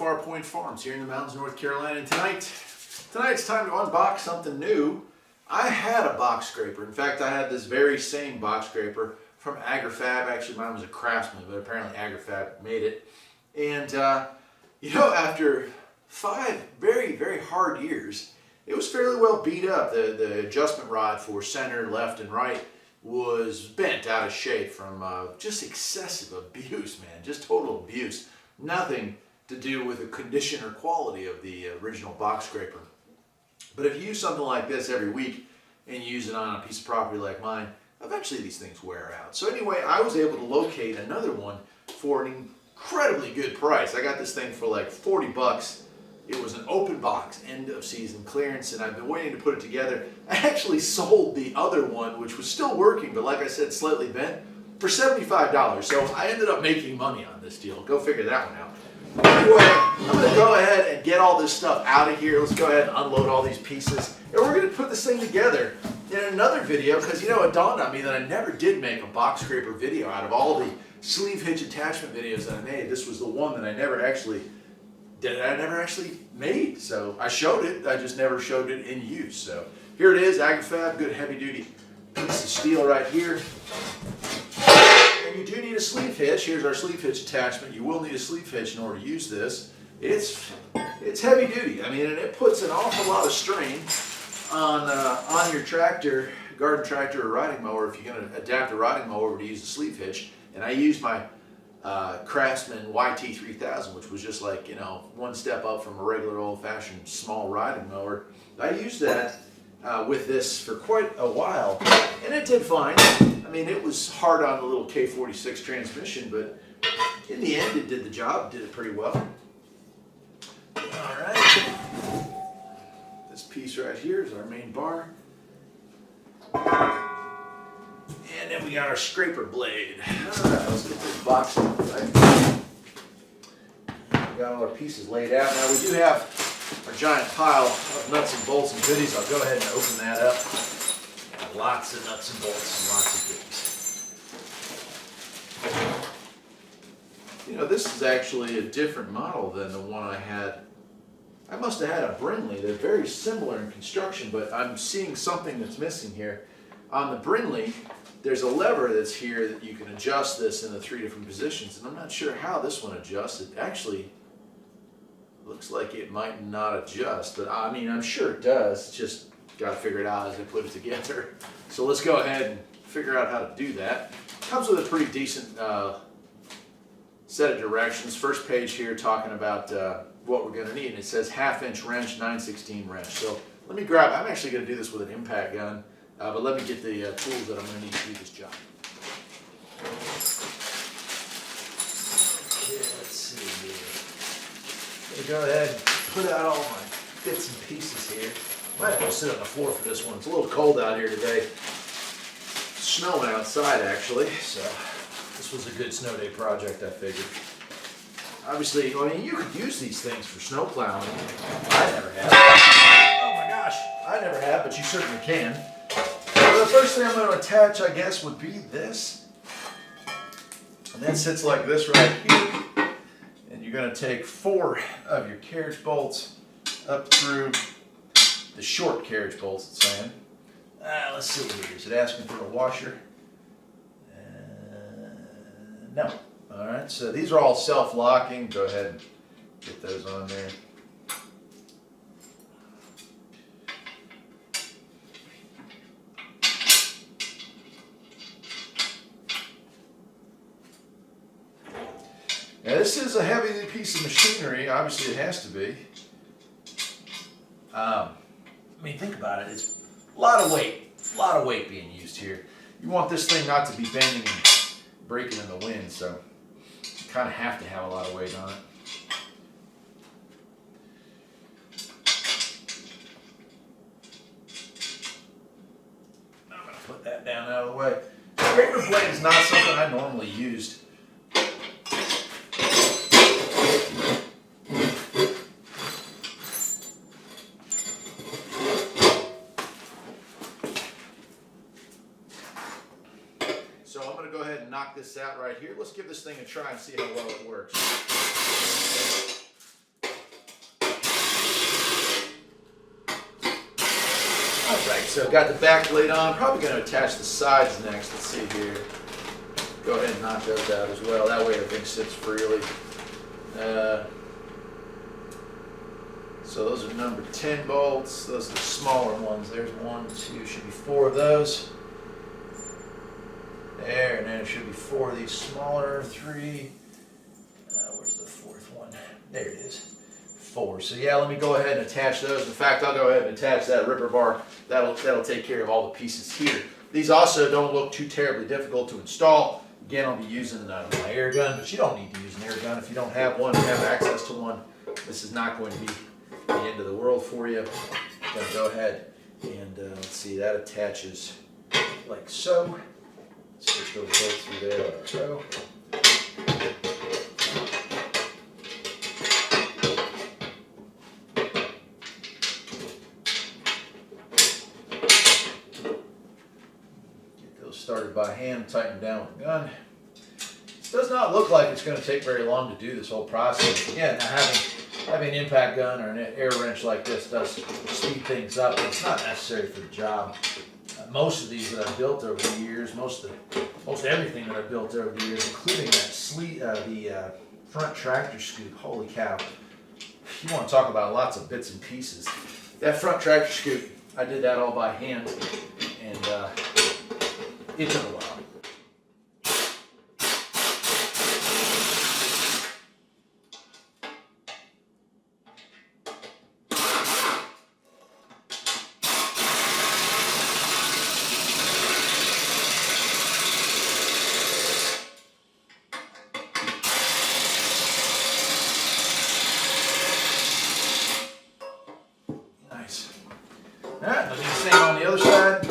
Farpoint Farms here in the mountains of North Carolina, and tonight it's time to unbox something new. I had a box scraper. In fact, I had this very same box scraper from Agri. Actually, mine was a Craftsman, but apparently Agri made it. And after 5 very, very hard years, it was fairly well beat up. The adjustment rod for center, left, and right was bent out of shape from just excessive abuse, man. Just total abuse. Nothing to do with the condition or quality of the original box scraper. But if you use something like this every week and you use it on a piece of property like mine, eventually these things wear out. So anyway, I was able to locate another one for an incredibly good price. I got this thing for like 40 bucks. It was an open box, end of season clearance, and I've been waiting to put it together. I actually sold the other one, which was still working, but like I said, slightly bent, for $75. So I ended up making money on this deal. Go figure that one out. Anyway, I'm going to go ahead and get all this stuff out of here. Let's go ahead and unload all these pieces. And we're going to put this thing together in another video because, it dawned on me that I never did make a box scraper video. Out of all the sleeve hitch attachment videos that I made, this was the one that I never actually made. So I showed it, I just never showed it in use. So here it is, Agri, good heavy duty piece of steel right here. And you do need a sleeve hitch. Here's our sleeve hitch attachment. You will need a sleeve hitch in order to use this. It's heavy duty. I mean, and it puts an awful lot of strain on your tractor, garden tractor or riding mower if you're going to adapt a riding mower to use the sleeve hitch. And I used my Craftsman YT3000, which was just like, one step up from a regular old-fashioned small riding mower. I used that with this for quite a while, and it did fine. I mean, it was hard on the little K46 transmission, but in the end, it did the job, did it pretty well. All right. This piece right here is our main bar. And then we got our scraper blade. All right, let's get this box out, right? We got all our pieces laid out. Now we do have our giant pile of nuts and bolts and goodies. I'll go ahead and open that up. Got lots of nuts and bolts and lots of goodies. This is actually a different model than the one I had. I must have had a Brinly. They're very similar in construction, but I'm seeing something that's missing here. On the Brinly, there's a lever that's here that you can adjust this in the 3 different positions, and I'm not sure how this one adjusts. It actually looks like it might not adjust, but I mean, I'm sure it does. It's just got to figure it out as I put it together. So let's go ahead and figure out how to do that. Comes with a pretty decent set of directions. First page here talking about what we're going to need, and it says 1/2-inch wrench, 9/16 wrench. So let me grab, I'm actually going to do this with an impact gun. But let me get the tools that I'm going to need to do this job. Okay, let's see here. I'm going to go ahead and put out all my bits and pieces here. Might have to sit on the floor for this one. It's a little cold out here today. It's snowing outside actually, so this was a good snow day project, I figured. Obviously, I mean, you could use these things for snow plowing. I never have. Oh my gosh, I never have, but you certainly can. So the first thing I'm going to attach, I guess, would be this. And that sits like this right here. And you're going to take 4 of your carriage bolts up through the short carriage bolts, it's saying. Let's see here. Is it asking for a washer? No. All right, so these are all self-locking. Go ahead and get those on there. Now this is a heavy piece of machinery. Obviously it has to be. I mean, think about it. It's a lot of weight being used here. You want this thing not to be bending and breaking in the wind, so you kind of have to have a lot of weight on it. I'm going to put that down out of the way. Scraper blade is not something I normally used. So I'm going to go ahead and knock this out right here. Let's give this thing a try and see how well it works. so got the back plate on. Probably going to attach the sides next. Let's see here. Go ahead and knock those out as well. That way everything sits freely. So those are number 10 bolts. Those are the smaller ones. There's 1, 2, should be 4 of those. There, and then there should be 4 of these smaller. 3. Where's the 4th one? There it is. 4. So yeah, let me go ahead and attach those. In fact, I'll go ahead and attach that ripper bar. That'll take care of all the pieces here. These also don't look too terribly difficult to install. Again, I'll be using my air gun, but you don't need to use an air gun if you don't have one. If you have access to one, this is not going to be the end of the world for you. I'm going to go ahead and let's see, that attaches like so. Let's just go through there like so. Started by hand, tighten down with the gun. This does not look like it's going to take very long to do this whole process. Again, having an impact gun or an air wrench like this does speed things up, but it's not necessary for the job. Most of these that I've built over the years, most everything that I've built over the years, including that the front tractor scoop. Holy cow! You want to talk about lots of bits and pieces. That front tractor scoop, I did that all by hand, and it took a while. Nice. All right, let's do the same on the other side.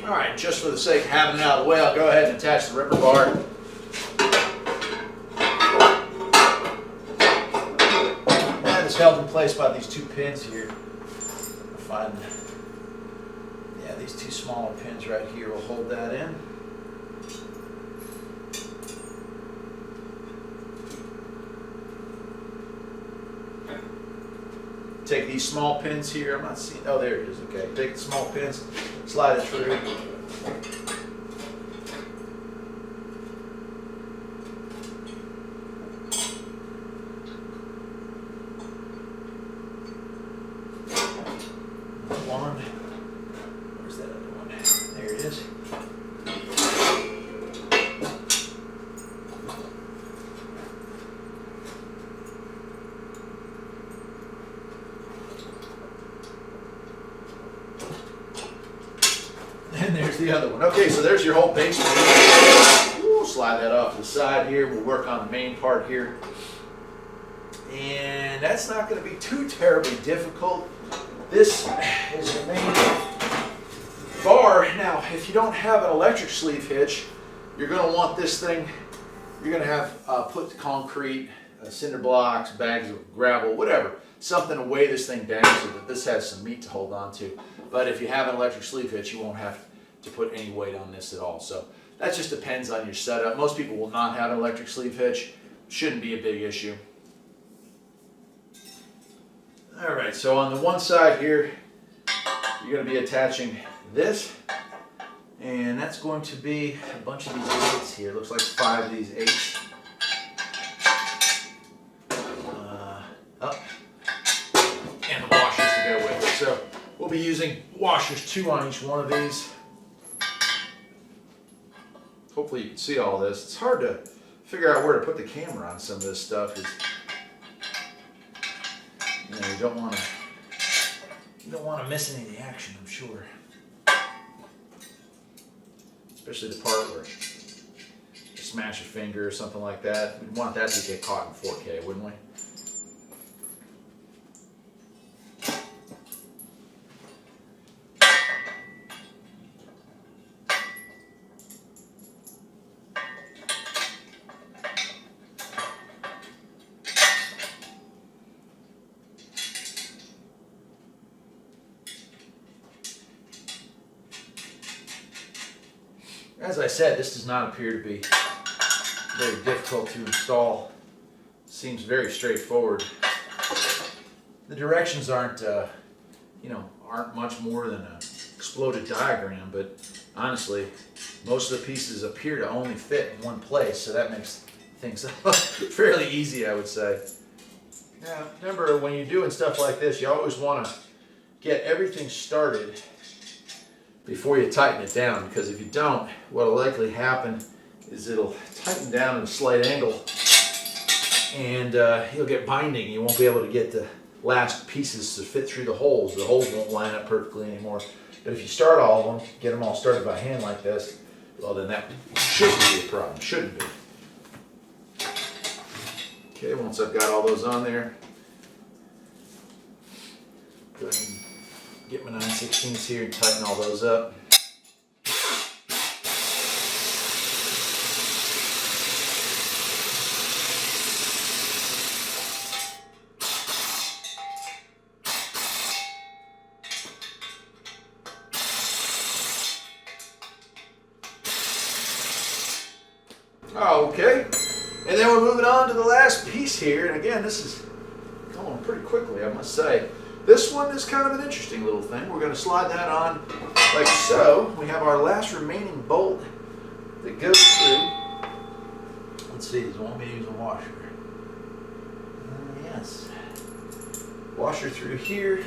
Alright, just for the sake of having it out of the way, I'll go ahead and attach the ripper bar. And it's held in place by these 2 pins here. These 2 smaller pins right here will hold that in. Take these small pins here. I'm not seeing. Oh, there it is. Okay. Take the small pins, slide it through. One. Where's that other one? There it is. And there's the other one. Okay, so there's your whole base. We'll slide that off to the side here. We'll work on the main part here. And that's not going to be too terribly difficult. This is the main bar. Now, if you don't have an electric sleeve hitch, you're going to want this thing, you're going to have put concrete, cinder blocks, bags of gravel, whatever, something to weigh this thing down so that this has some meat to hold on to. But if you have an electric sleeve hitch, you won't have to put any weight on this at all. So that just depends on your setup. Most people will not have an electric sleeve hitch. Shouldn't be a big issue. Alright, so on the one side here, you're going to be attaching this. And that's going to be a bunch of these 8s here. Looks like 5 of these 8s. Up. And the washers to go with it. So we'll be using washers 2 on each one of these. Hopefully hopefully you can see all this. It's hard to figure out where to put the camera on some of this stuff, because you know, you don't want to miss any of the action, I'm sure. Especially the part where you smash your finger or something like that. We'd want that to get caught in 4K, wouldn't we? As I said, this does not appear to be very difficult to install. Seems very straightforward. The directions aren't much more than an exploded diagram, but honestly, most of the pieces appear to only fit in one place, so that makes things fairly easy, I would say. Now, remember, when you're doing stuff like this, you always want to get everything started before you tighten it down, because if you don't, what will likely happen is it'll tighten down at a slight angle, and you'll get binding. You won't be able to get the last pieces to fit through the holes. The holes won't line up perfectly anymore. But if you start all of them, get them all started by hand like this, well, then that shouldn't be a problem. Shouldn't be. Okay, once I've got all those on there, go ahead and get my 9/16 here and tighten all those up. Okay, and then we're moving on to the last piece here, and again, this is going pretty quickly, I must say. This one is kind of an interesting little thing. We're going to slide that on like so. We have our last remaining bolt that goes through. Let's see, does it want me to use a washer? Yes. Washer through here.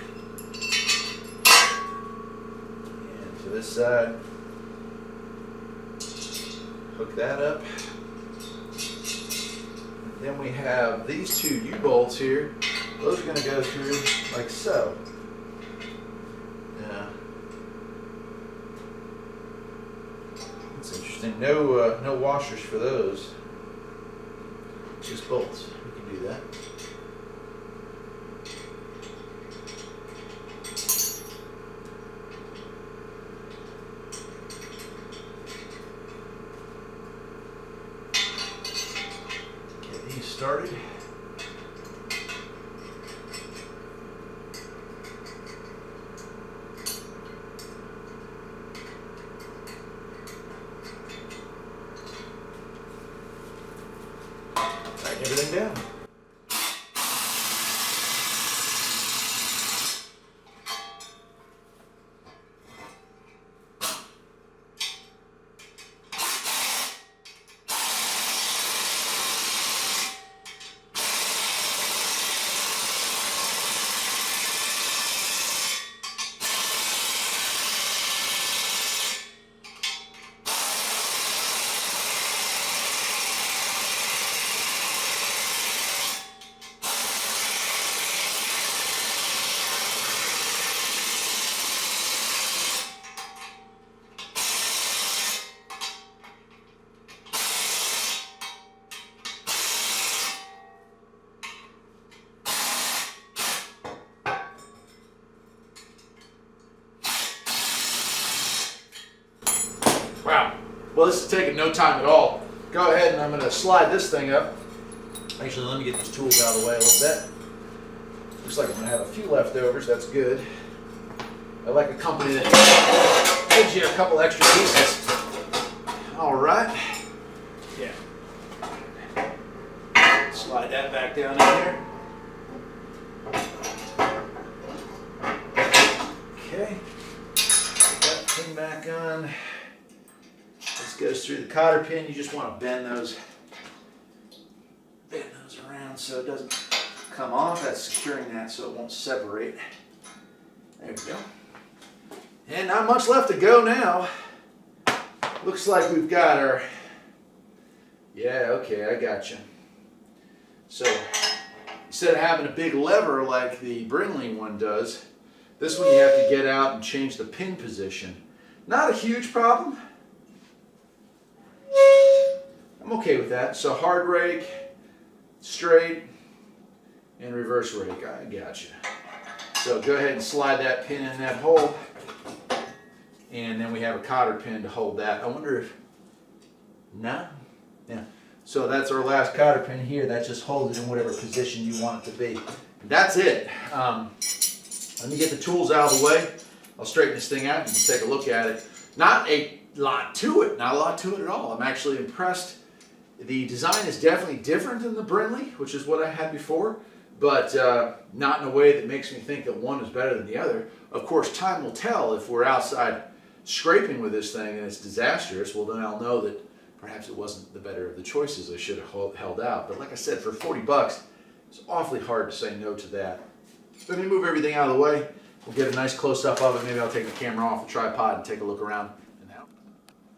And to this side. Hook that up. Then we have these two U-bolts here. Those are going to go through like so. Yeah. That's interesting. No washers for those. Just bolts. We can do that. Get these started. Everything down. Wow. Well, this is taking no time at all. Go ahead and I'm going to slide this thing up. Actually, let me get these tools out of the way a little bit. Looks like I'm going to have a few leftovers. That's good. I like a company that gives you a couple extra pieces. All right. Yeah. Slide that back down in there. Okay. Put that thing back on. This goes through the cotter pin. You just want to bend those around so it doesn't come off. That's securing that so it won't separate. There we go. And not much left to go now. Looks like we've got our Yeah, okay, I got you. So instead of having a big lever like the Brinly one does, this one you have to get out and change the pin position. Not a huge problem. I'm okay with that. So hard rake, straight, and reverse rake. I got you. So go ahead and slide that pin in that hole. And then we have a cotter pin to hold that. I wonder if, no? Yeah. So that's our last cotter pin here. That just holds it in whatever position you want it to be. That's it. Let me get the tools out of the way. I'll straighten this thing out. You can take a look at it. Not a lot to it. Not a lot to it at all. I'm actually impressed. The design is definitely different than the Brinly, which is what I had before, but not in a way that makes me think that one is better than the other. Of course, time will tell. If we're outside scraping with this thing and it's disastrous, well, then I'll know that perhaps it wasn't the better of the choices. I should have held out. But like I said, for 40 bucks, it's awfully hard to say no to that. Let me move everything out of the way. We'll get a nice close-up of it. Maybe I'll take the camera off the tripod and take a look around.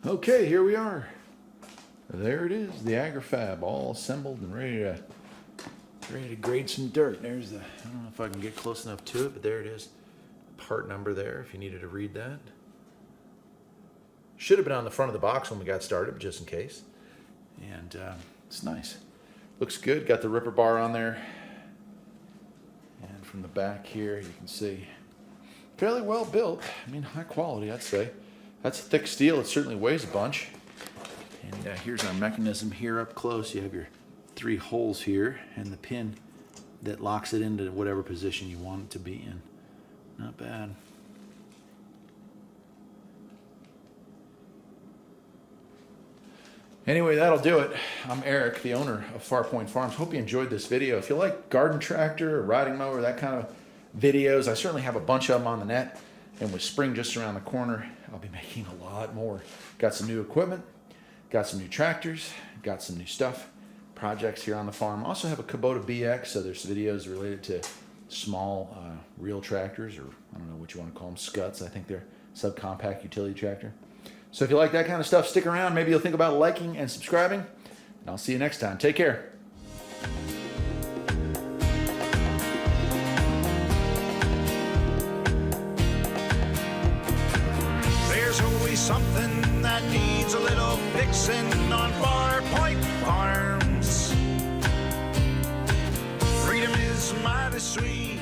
Okay, here we are. There it is, the AgriFab, all assembled and ready to grade some dirt. There's the, I don't know if I can get close enough to it, but there it is. Part number there, if you needed to read that. Should have been on the front of the box when we got started, but just in case. And it's nice. Looks good, got the ripper bar on there. And from the back here, you can see, fairly well built. I mean, high quality, I'd say. That's thick steel, it certainly weighs a bunch. And here's our mechanism here up close. You have your 3 holes here and the pin that locks it into whatever position you want it to be in. Not bad. Anyway, that'll do it. I'm Eric, the owner of Farpoint Farms. Hope you enjoyed this video. If you like garden tractor or riding mower, that kind of videos, I certainly have a bunch of them on the net. And with spring just around the corner, I'll be making a lot more. Got some new equipment. Got some new tractors, got some new stuff, projects here on the farm. Also have a Kubota BX, so there's videos related to small real tractors, or I don't know what you want to call them, scuts. I think they're subcompact utility tractor. So if you like that kind of stuff, stick around. Maybe you'll think about liking and subscribing. And I'll see you next time. Take care. There's always something that needs a little fixing on Farpoint Farms. Freedom is mighty sweet.